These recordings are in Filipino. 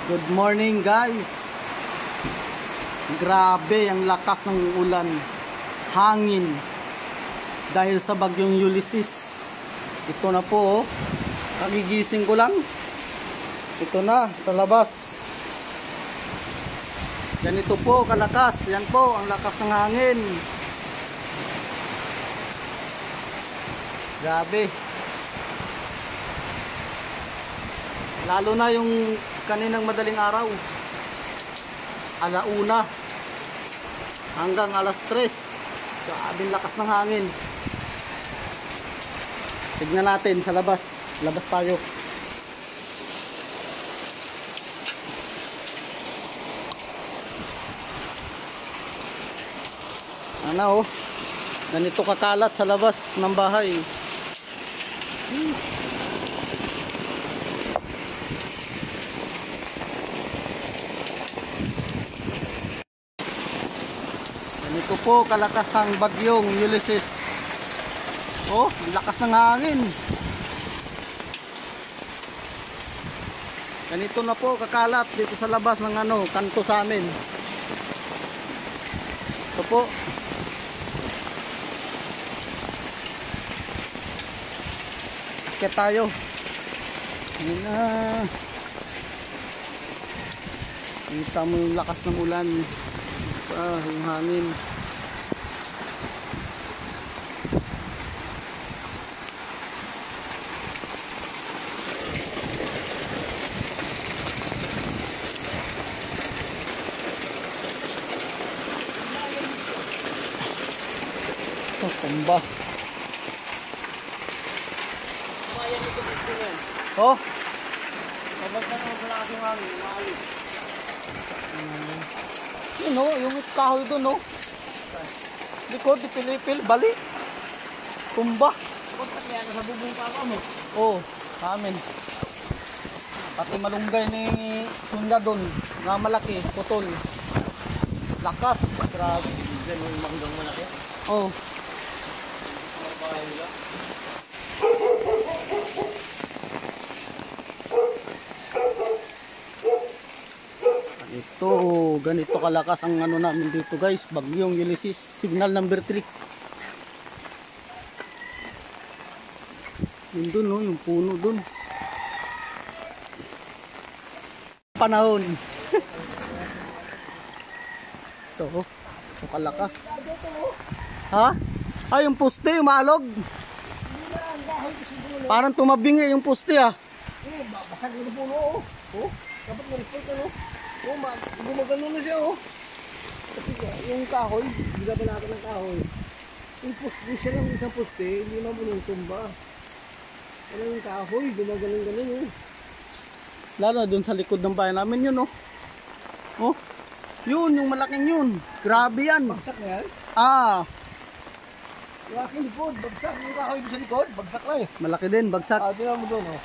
Good morning guys. Grabe ang lakas ng ulan, hangin dahil sa bagyong Ulysses. Ito na po, kagigising ko lang. Ito na sa labas. Ganito po kalakas. Yan po ang lakas ng hangin. Grabe. Lalo na yung kaninang madaling araw, alauna hanggang alas 3. Grabing lakas ng hangin. Tignan natin sa labas. Labas tayo. Ano oh, ganito kakalat sa labas ng bahay. Ganito po kalakas ang bagyong Ulysses. Oh, lakas ng hangin. Ganito na po kakalat dito sa labas ng kanto sa amin. Ito po. Kaya tayo. Yun na. Kita mo yung lakas ng ulan. Yung hangin. Oh, kumba. Oh. Kapag na wala kasing hangin, maalit. Yun o, yung kahoy doon o. Likod, ipilipil, bali. Tumba. Kuntak yan, sa bubong pa ako mo. Oo, sa amin. Pati malunggay ni Sunya doon, nga malaki, putol. Lakas, grabe. Diyan yung manggang malaki. Oo. Bahay nila. Ito, ganito kalakas ang namin dito guys, bagyong Ulysses, signal number 3. Yun dun no, yung puno dun. Panahon. Ito, ito kalakas. Ha? Ah, yung poste, yung maalog. Parang tumabingi yung poste ah. Basag yung puno oh. Dapat ma-respect ano. Gumagano na siya oh. Kasi yung kahoy, binabalatan ng kahoy. Yung poste, siya lang isang poste, hindi naman yung tumba. Ano yung kahoy, gumaganon-ganon oh. Lalo dun sa likod ng bahay namin yun oh. Oh, yun, yung malaking yun. Grabe yan. Bagsak na yan? Ah, Yung aking likod, bagsak. Yung kahoy doon sa likod, bagsak na eh. malaki din, bagsak. Tingnan mo doon oh.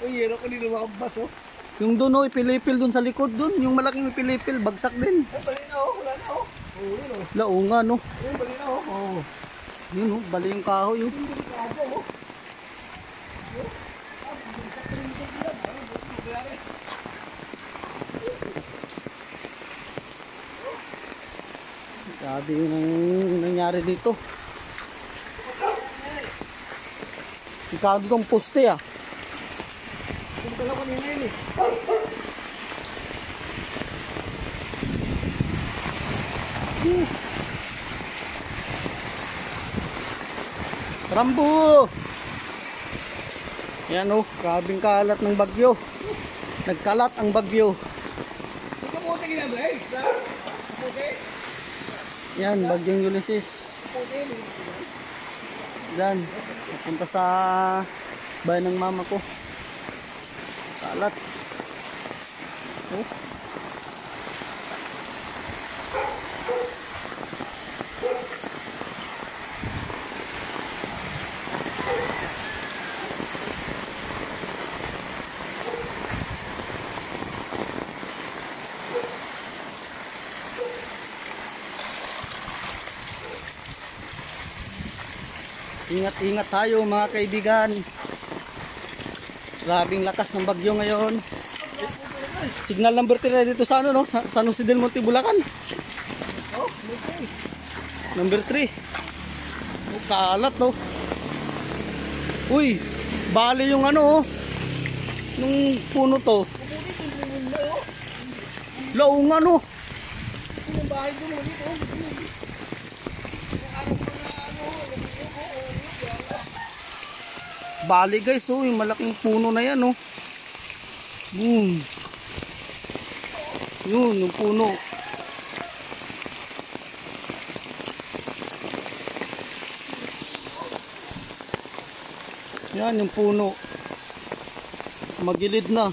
Uy, yero ko dito makabas oh. Yung dun oh, ipilipil dun sa likod dun. Yung malaking ipilipil, bagsak din. Ay, bali na oh, wala na oh. Oo, yun oh. Lao nga no. Ayun, bali na oh. Oh, yun oh, bali yung kahoy oh. Hindi ka ako oh. Sabi yung nangyari dito. Sikado kong poste ah. Punta lang kanina yun eh. Rambo! Yan oh, grabing kalat ng bagyo. Nagkalat ang bagyo. Yung kapote ginabay, sa kapote. Yan, bagyong Ulysses. Kapote, Yan, napunta sa bahay ng mama ko. Kalat. Oh. Ingat-ingat tayo mga kaibigan. Grabing lakas ng bagyo ngayon. Signal number 3 dito sa ano, no? Sa San Jose del Monte, Bulacan. Oh, okay. Number 3. Oh, kalat, no? Uy, bali yung ano, oh. Nung puno to. Kumulit yung puno mo, oh. Laong ano. Ito yung bahay ko mo dito, oh. Yung araw ko na ano, Bali guys, oh, yung malaking puno na yan, oh. Boom. Yun, yung puno. Yan, yung puno. Magilid na.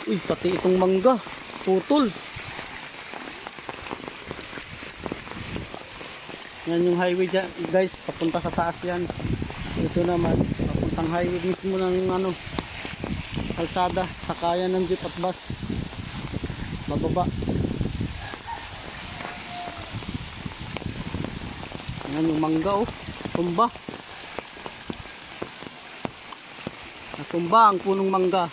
Uy, pati itong mangga. Putol. Yan yung highway dyan, guys. Papunta sa taas yan. Ito naman. Papuntang highway mismo ng ano, kalsada. Sakayan ng jeep at bus. Bababa. Yan yung mangga, oh. Tumba. Natumba ang punong mangga.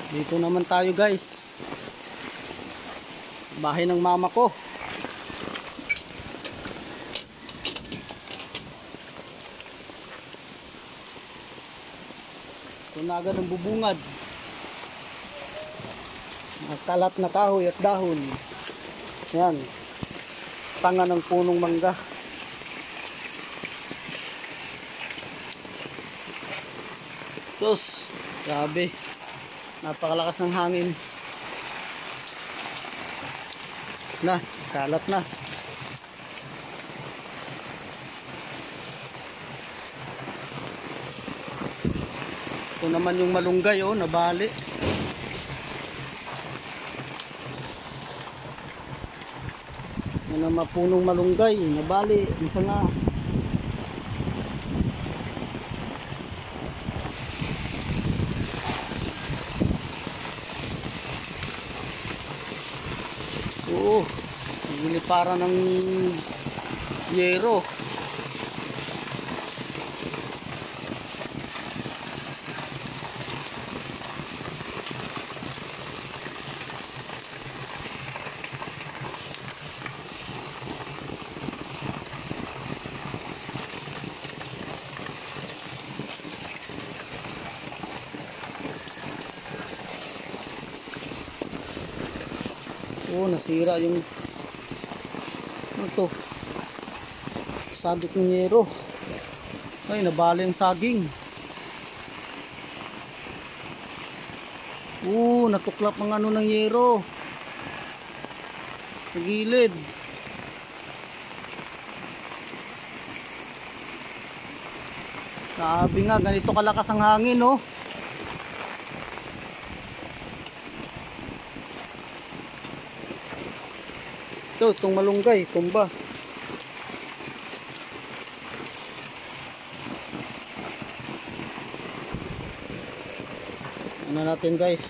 Dito naman tayo, guys. Bahay ng mama ko. Tunaga ng bubungad. Kalat na kahoy at dahon. Yan. Tanga ng punong mangga. Sus, grabe. Napakalakas ng hangin. Na, kalat na. Ito naman yung malunggay, oh, nabali. Yan ang mapunong malunggay, nabali. Isa nga. Oo, nilipara ng yero. Oo, nasira yung ano to, sabit ng yero. Ay, nabali yung saging. Oo, natuklap ang ano ng yero sa gilid. Sabi nga, ganito kalakas ang hangin, oh. Ito, itong malunggay, tumba. Ano natin guys.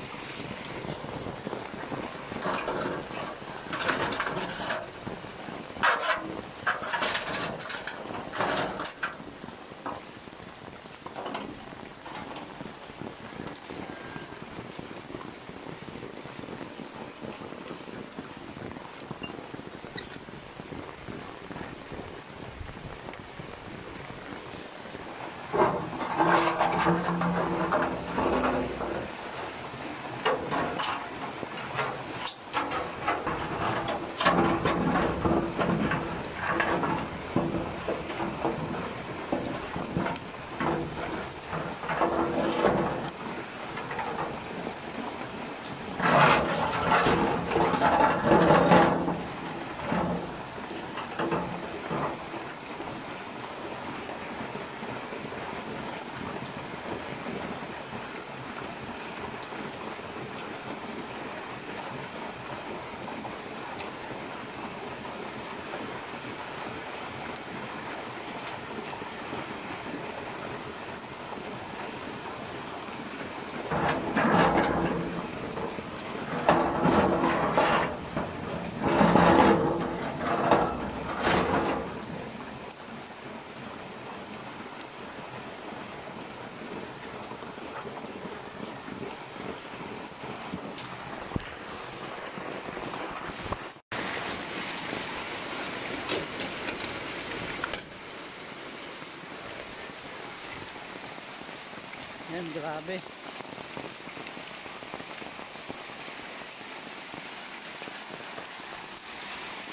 Yan, grabe.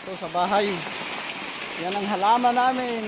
Ito sa bahay. Yan ang halaman namin.